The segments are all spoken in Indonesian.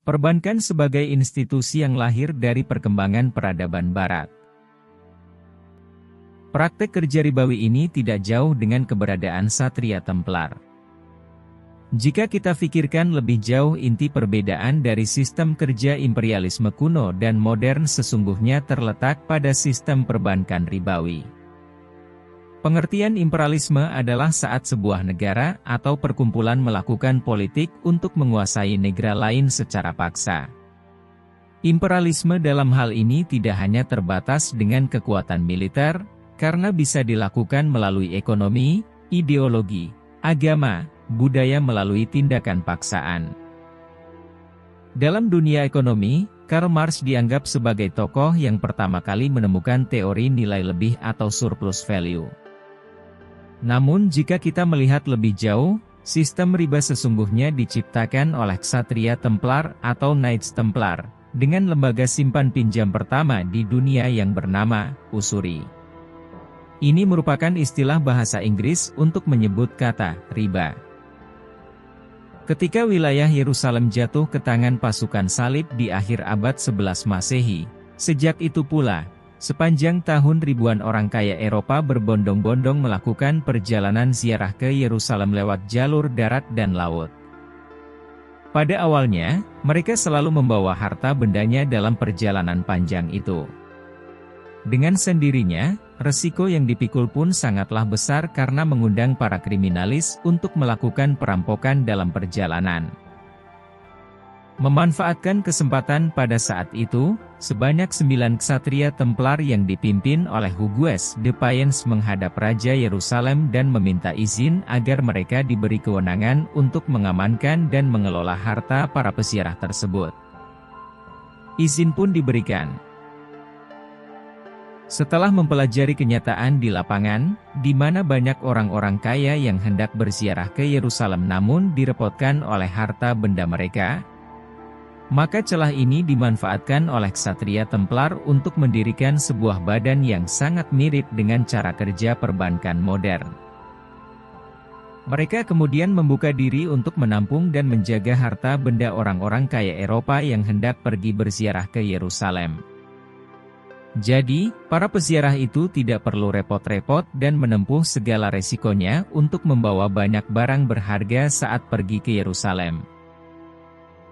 Perbankan sebagai institusi yang lahir dari perkembangan peradaban Barat. Praktek kerja ribawi ini tidak jauh dengan keberadaan Ksatria Templar. Jika kita pikirkan lebih jauh, inti perbedaan dari sistem kerja imperialisme kuno dan modern sesungguhnya terletak pada sistem perbankan ribawi. Pengertian imperialisme adalah saat sebuah negara atau perkumpulan melakukan politik untuk menguasai negara lain secara paksa. Imperialisme dalam hal ini tidak hanya terbatas dengan kekuatan militer, karena bisa dilakukan melalui ekonomi, ideologi, agama, budaya melalui tindakan paksaan. Dalam dunia ekonomi, Karl Marx dianggap sebagai tokoh yang pertama kali menemukan teori nilai lebih atau surplus value. Namun jika kita melihat lebih jauh, sistem riba sesungguhnya diciptakan oleh Ksatria Templar atau Knights Templar, dengan lembaga simpan pinjam pertama di dunia yang bernama usuri. Ini merupakan istilah bahasa Inggris untuk menyebut kata riba. Ketika wilayah Yerusalem jatuh ke tangan pasukan salib di akhir abad 11 Masehi, sejak itu pula, sepanjang tahun ribuan orang kaya Eropa berbondong-bondong melakukan perjalanan ziarah ke Yerusalem lewat jalur darat dan laut. Pada awalnya, mereka selalu membawa harta bendanya dalam perjalanan panjang itu. Dengan sendirinya, resiko yang dipikul pun sangatlah besar karena mengundang para kriminalis untuk melakukan perampokan dalam perjalanan. Memanfaatkan kesempatan pada saat itu, sebanyak 9 ksatria Templar yang dipimpin oleh Hugues de Payens menghadap Raja Yerusalem dan meminta izin agar mereka diberi kewenangan untuk mengamankan dan mengelola harta para peziarah tersebut. Izin pun diberikan. Setelah mempelajari kenyataan di lapangan, di mana banyak orang-orang kaya yang hendak berziarah ke Yerusalem namun direpotkan oleh harta benda mereka, maka celah ini dimanfaatkan oleh Ksatria Templar untuk mendirikan sebuah badan yang sangat mirip dengan cara kerja perbankan modern. Mereka kemudian membuka diri untuk menampung dan menjaga harta benda orang-orang kaya Eropa yang hendak pergi berziarah ke Yerusalem. Jadi, para peziarah itu tidak perlu repot-repot dan menempuh segala resikonya untuk membawa banyak barang berharga saat pergi ke Yerusalem.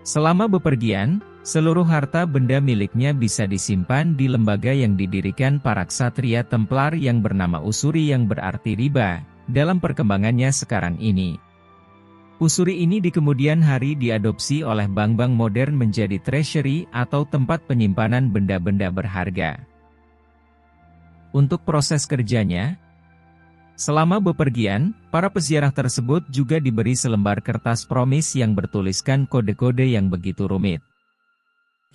Selama bepergian, seluruh harta benda miliknya bisa disimpan di lembaga yang didirikan para ksatria Templar yang bernama usuri yang berarti riba, dalam perkembangannya sekarang ini. Usuri ini di kemudian hari diadopsi oleh bank-bank modern menjadi treasury atau tempat penyimpanan benda-benda berharga. Untuk proses kerjanya, selama bepergian, para peziarah tersebut juga diberi selembar kertas promis yang bertuliskan kode-kode yang begitu rumit.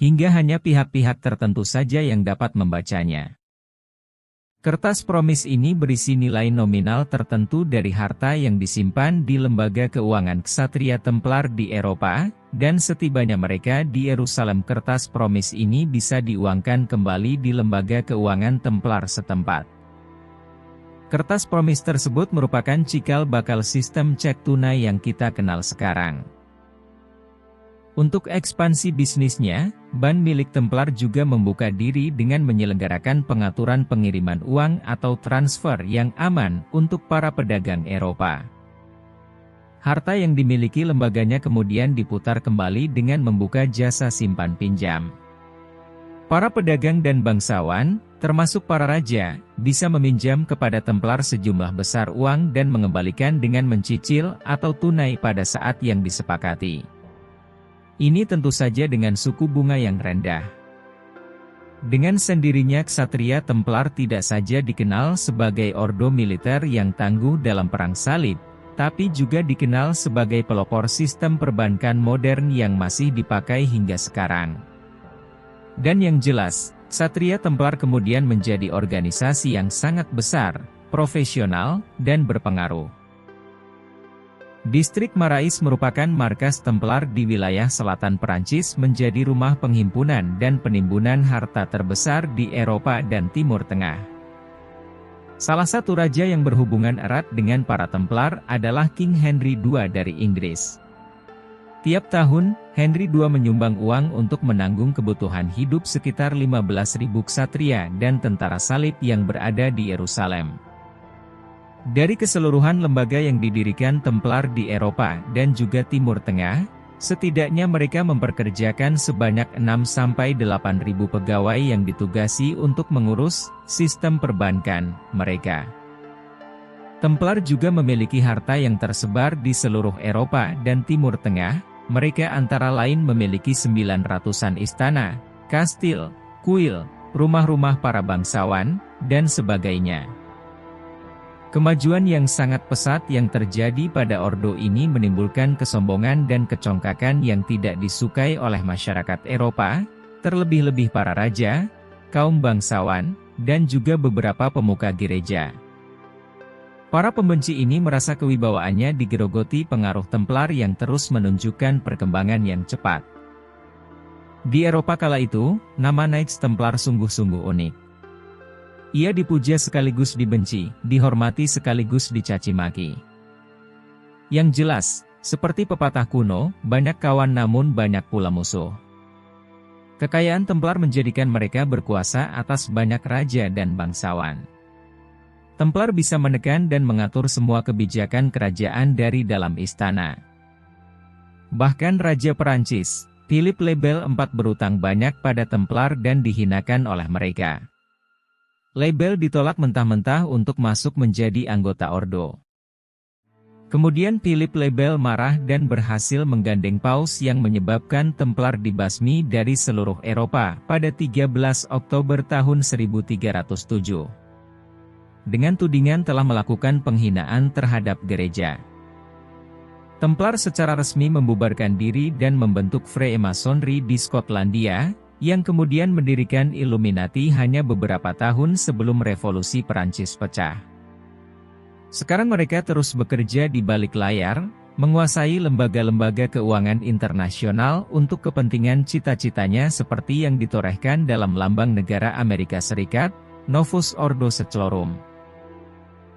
Hingga hanya pihak-pihak tertentu saja yang dapat membacanya. Kertas promis ini berisi nilai nominal tertentu dari harta yang disimpan di lembaga keuangan ksatria Templar di Eropa, dan setibanya mereka di Yerusalem kertas promis ini bisa diuangkan kembali di lembaga keuangan Templar setempat. Kertas promis tersebut merupakan cikal bakal sistem cek tunai yang kita kenal sekarang. Untuk ekspansi bisnisnya, bank milik Templar juga membuka diri dengan menyelenggarakan pengaturan pengiriman uang atau transfer yang aman untuk para pedagang Eropa. Harta yang dimiliki lembaganya kemudian diputar kembali dengan membuka jasa simpan pinjam. Para pedagang dan bangsawan, termasuk para raja, bisa meminjam kepada Templar sejumlah besar uang dan mengembalikan dengan mencicil atau tunai pada saat yang disepakati. Ini tentu saja dengan suku bunga yang rendah. Dengan sendirinya ksatria Templar tidak saja dikenal sebagai ordo militer yang tangguh dalam perang salib, tapi juga dikenal sebagai pelopor sistem perbankan modern yang masih dipakai hingga sekarang. Dan yang jelas, ksatria Templar kemudian menjadi organisasi yang sangat besar, profesional, dan berpengaruh. Distrik Marais merupakan markas Templar di wilayah selatan Perancis, menjadi rumah penghimpunan dan penimbunan harta terbesar di Eropa dan Timur Tengah. Salah satu raja yang berhubungan erat dengan para Templar adalah King Henry II dari Inggris. Tiap tahun, Henry II menyumbang uang untuk menanggung kebutuhan hidup sekitar 15.000 ksatria dan tentara salib yang berada di Yerusalem. Dari keseluruhan lembaga yang didirikan Templar di Eropa dan juga Timur Tengah, setidaknya mereka memperkerjakan sebanyak 6-8 ribu pegawai yang ditugasi untuk mengurus sistem perbankan mereka. Templar juga memiliki harta yang tersebar di seluruh Eropa dan Timur Tengah. Mereka antara lain memiliki 900-an istana, kastil, kuil, rumah-rumah para bangsawan, dan sebagainya. Kemajuan yang sangat pesat yang terjadi pada ordo ini menimbulkan kesombongan dan kecongkakan yang tidak disukai oleh masyarakat Eropa, terlebih-lebih para raja, kaum bangsawan, dan juga beberapa pemuka gereja. Para pembenci ini merasa kewibawaannya digerogoti pengaruh Templar yang terus menunjukkan perkembangan yang cepat. Di Eropa kala itu, nama Knights Templar sungguh-sungguh unik. Ia dipuja sekaligus dibenci, dihormati sekaligus dicaci maki. Yang jelas, seperti pepatah kuno, banyak kawan namun banyak pula musuh. Kekayaan Templar menjadikan mereka berkuasa atas banyak raja dan bangsawan. Templar bisa menekan dan mengatur semua kebijakan kerajaan dari dalam istana. Bahkan Raja Perancis, Philippe le Bel IV berutang banyak pada Templar dan dihinakan oleh mereka. Le Bel ditolak mentah-mentah untuk masuk menjadi anggota ordo. Kemudian Philippe le Bel marah dan berhasil menggandeng Paus yang menyebabkan Templar dibasmi dari seluruh Eropa pada 13 Oktober tahun 1307. Dengan tudingan telah melakukan penghinaan terhadap gereja. Templar secara resmi membubarkan diri dan membentuk Freemasonry di Skotlandia, yang kemudian mendirikan Illuminati hanya beberapa tahun sebelum revolusi Perancis pecah. Sekarang mereka terus bekerja di balik layar, menguasai lembaga-lembaga keuangan internasional untuk kepentingan cita-citanya seperti yang ditorehkan dalam lambang negara Amerika Serikat, Novus Ordo Seclorum.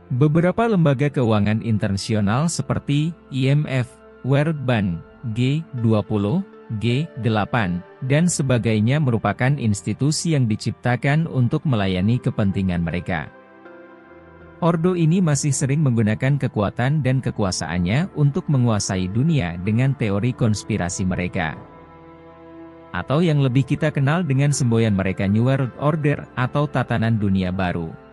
Beberapa lembaga keuangan internasional seperti IMF, World Bank, G20, G8, dan sebagainya merupakan institusi yang diciptakan untuk melayani kepentingan mereka. Ordo ini masih sering menggunakan kekuatan dan kekuasaannya untuk menguasai dunia dengan teori konspirasi mereka. Atau yang lebih kita kenal dengan semboyan mereka New World Order atau tatanan dunia baru.